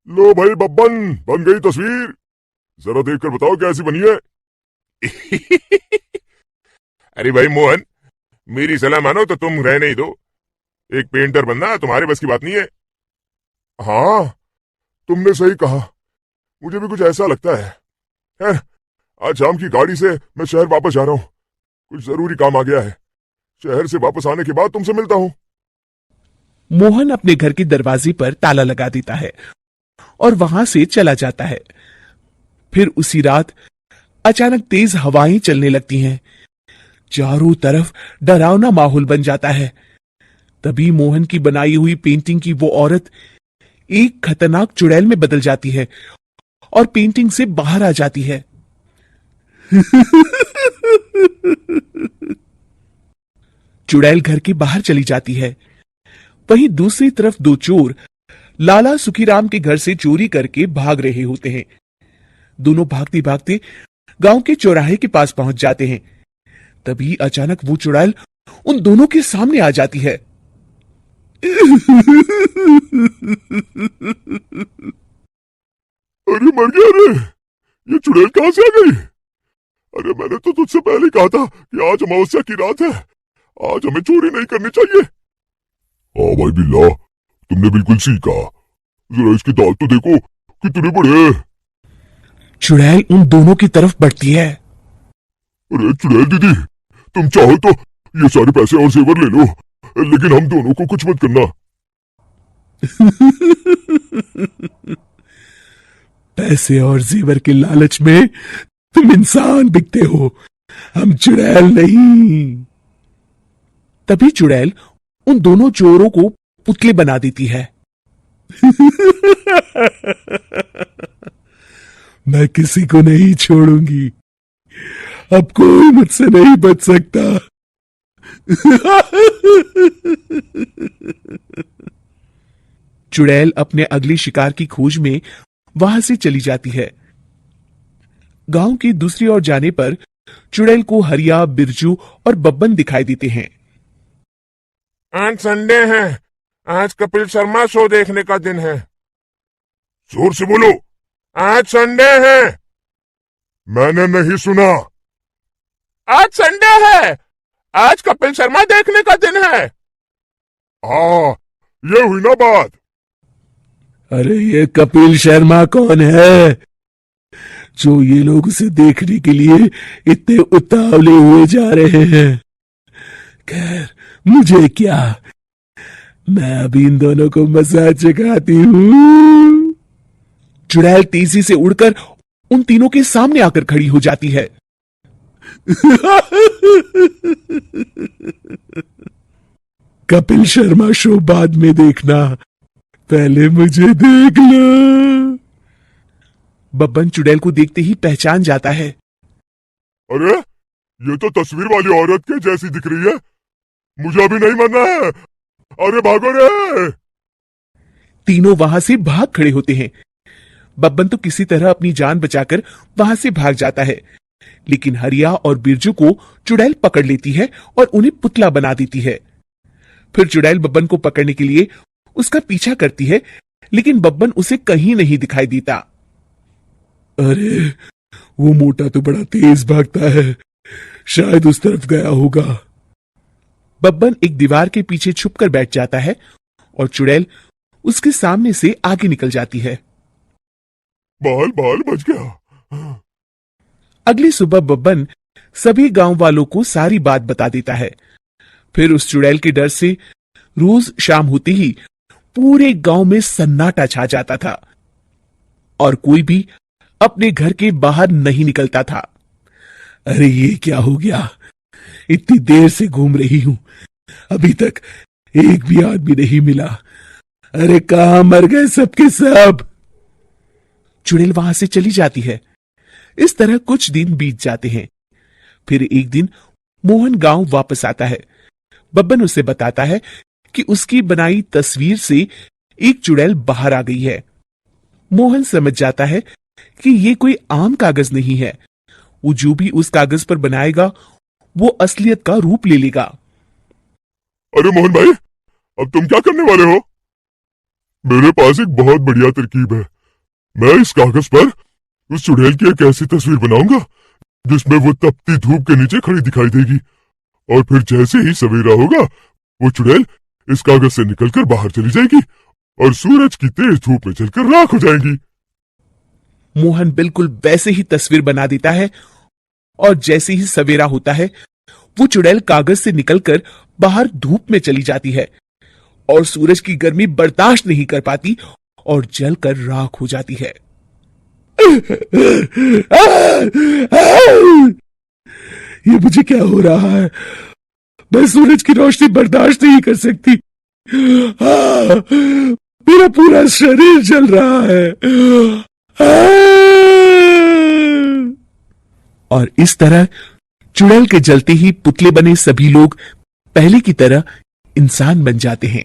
लो भाई बब्बन, बन गई तस्वीर। जरा देखकर बताओ कैसी बनी है। अरे भाई मोहन, मेरी सलाह मानो तो तुम रहने ही दो। एक पेंटर बनना तुम्हारे बस की बात नहीं है। हाँ, तुमने सही कहा। मुझे भी कुछ ऐसा लगता है। खैर, आज शाम की गाड़ी से मैं शहर वापस जा रहा हूँ। कुछ जरूरी काम आ गया है। शहर से वापस आने के बाद तुमसे मिलता हूँ। मोहन अपने घर के दरवाजे पर ताला लगा देता है और वहां से चला जाता है। फिर उसी रात अचानक तेज हवाएं चलने लगती हैं। चारों तरफ डरावना माहौल बन जाता है। तभी मोहन की बनाई हुई पेंटिंग की वो औरत एक खतरनाक चुड़ैल में बदल जाती है और पेंटिंग से बाहर आ जाती है। चुड़ैल घर के बाहर चली जाती है। वहीं दूसरी तरफ दो चोर लाला सुखीराम के घर से चोरी करके भाग रहे होते हैं। दोनों भागते भागते गांव के चौराहे के पास पहुंच जाते हैं। तभी अचानक वो चुड़ैल उन दोनों के सामने आ जाती है। अरे मर गया रे। ये चुड़ैल कहां से आ गई? अरे मैंने तो तुझसे पहले ही कहा था कि आज अमावस्या की रात है। आज हमें चोरी नहीं करनी चाहिए। हाँ भाई बिल्ला, तुमने बिल्कुल सही कहा। जरा इसके दांत तो देखो, कितने बड़े हैं। चुड़ैल उन दोनों की तरफ बढ़ती है। अरे चुड़ैल दीदी, तुम चाहो तो ये सारे पैसे और जेवर ले लो, लेकिन हम दोनों को कुछ मत करना। पैसे और जेवर के लालच में तुम इंसान बिकते हो, हम चुड़ैल नहीं। तभी चुड़ैल उन दोनों चोरों को पुतले बना देती है। मैं किसी को नहीं छोड़ूंगी। अब कोई मुझसे नहीं बच सकता। चुड़ैल अपने अगले शिकार की खोज में वहां से चली जाती है। गांव की दूसरी ओर जाने पर चुड़ैल को हरिया, बिरजू और बब्बन दिखाई देते हैं। आज संडे है। आज कपिल शर्मा शो देखने का दिन है। जोर से बोलो, आज संडे है। मैंने नहीं सुना। आज संडे है। आज कपिल शर्मा देखने का दिन है। हाँ, ये हुई ना बात। अरे ये कपिल शर्मा कौन है जो ये लोग उसे देखने के लिए इतने उतावले हुए जा रहे हैं? खैर, मुझे क्या, मैं अभी इन दोनों को मसाज चखाती हूं। चुड़ैल तेजी से उड़कर उन तीनों के सामने आकर खड़ी हो जाती है। कपिल शर्मा शो बाद में देखना, पहले मुझे देख लो। बब्बन चुड़ैल को देखते ही पहचान जाता है। अरे ये तो तस्वीर वाली औरत के जैसी दिख रही है। मुझे अभी नहीं मरना है। अरे भागो रे। तीनों वहां से भाग खड़े होते हैं। बब्बन तो किसी तरह अपनी जान बचाकर वहां से भाग जाता है, लेकिन हरिया और बिरजू को चुड़ैल पकड़ लेती है और उन्हें पुतला बना देती है। फिर चुड़ैल बब्बन को पकड़ने के लिए उसका पीछा करती है, लेकिन बब्बन उसे कहीं नहीं दिखाई देता। अरे वो मोटा तो बड़ा तेज भागता है, शायद उस तरफ गया होगा। बब्बन एक दीवार के पीछे छुपकर बैठ जाता है और चुड़ैल उसके सामने से आगे निकल जाती है। बाल बाल बच गया। अगली सुबह बब्बन सभी गांव वालों को सारी बात बता देता है। फिर उस चुड़ैल के डर से रोज शाम होते ही पूरे गांव में सन्नाटा छा जाता था और कोई भी अपने घर के बाहर नहीं निकलता था। अरे ये क्या हो गया, इतनी देर से घूम रही हूं, अभी तक एक भी आदमी नहीं मिला। अरे कहां मर गए सबके सब। चुड़ैल वहां से चली जाती है। इस तरह कुछ दिन बीत जाते हैं। फिर एक दिन मोहन गांव वापस आता है। बब्बन उसे बताता है कि उसकी बनाई तस्वीर से एक चुड़ैल बाहर आ गई है। मोहन समझ जाता है कि ये कोई आम कागज नहीं है। वो जो भी उस कागज पर बनाएगा वो असलियत का रूप ले लेगा। अरे मोहन भाई, अब तुम क्या करने वाले हो? मेरे पास एक बहुत बढ़िया तरकीब है। मैं इस कागज पर उस चुड़ैल की एक ऐसी तस्वीर बनाऊंगा जिसमें वो तपती धूप के नीचे खड़ी दिखाई देगी, और फिर जैसे ही सवेरा होगा वो चुड़ैल इस कागज से निकलकर बाहर चली जाएगी और सूरज की तेज धूप में जलकर राख हो जाएगी। मोहन बिल्कुल वैसे ही तस्वीर बना देता है और जैसे ही सवेरा होता है वो चुड़ैल कागज से निकलकर बाहर धूप में चली जाती है और सूरज की गर्मी बर्दाश्त नहीं कर पाती और जलकर राख हो जाती है। ये मुझे क्या हो रहा है? मैं सूरज की रोशनी बर्दाश्त नहीं कर सकती। मेरा पूरा शरीर जल रहा है। और इस तरह चुड़ैल के जलते ही पुतले बने सभी लोग पहले की तरह इंसान बन जाते हैं।